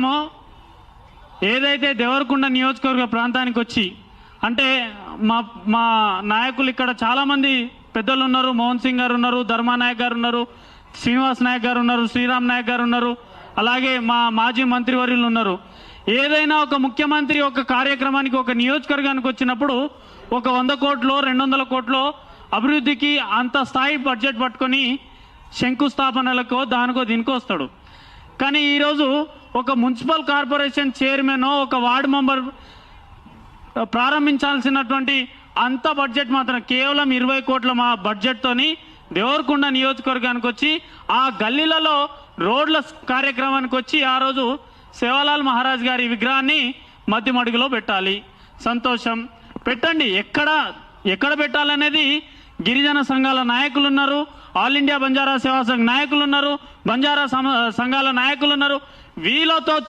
మనము ఏదైతే దేవరకొండ నియోజకవర్గ ప్రాంతానికి వచ్చి అంటే మా మా నాయకులు ఇక్కడ చాలామంది పెద్దలు ఉన్నారు. మోహన్ సింగ్ గారు ఉన్నారు, ధర్మానాయక్ గారు ఉన్నారు, శ్రీనివాస్ నాయక్ గారు ఉన్నారు, శ్రీరామ్ నాయక్ గారు ఉన్నారు, అలాగే మా మాజీ మంత్రివర్యులు ఉన్నారు. ఏదైనా ఒక ముఖ్యమంత్రి ఒక కార్యక్రమానికి ఒక నియోజకవర్గానికి వచ్చినప్పుడు ఒక 100 కోట్లు 200 కోట్లు అభివృద్ధికి అంత స్థాయి బడ్జెట్ పట్టుకొని శంకుస్థాపనలకో దానికో దీనికో వస్తాడు. కానీ ఈరోజు ఒక మున్సిపల్ కార్పొరేషన్ చైర్మన్ ఒక వార్డు మెంబర్ ప్రారంభించాల్సినటువంటి అంత బడ్జెట్ మాత్రం కేవలం 20 కోట్ల మా బడ్జెట్తోని దేవరకొండ నియోజకవర్గానికి వచ్చి ఆ గల్లీలలో రోడ్ల కార్యక్రమానికి వచ్చి ఆ రోజు సేవాలాల్ మహారాజ్ గారి విగ్రహాన్ని మధ్యమడుగులో పెట్టాలి. సంతోషం, పెట్టండి. ఎక్కడ పెట్టాలనేది గిరిజన సంఘాల నాయకులు ఉన్నారు, ఆల్ ఇండియా బంజారా సేవా సంఘ్ నాయకులు ఉన్నారు, బంజారా సంఘాల నాయకులు ఉన్నారు. వీళ్ళతో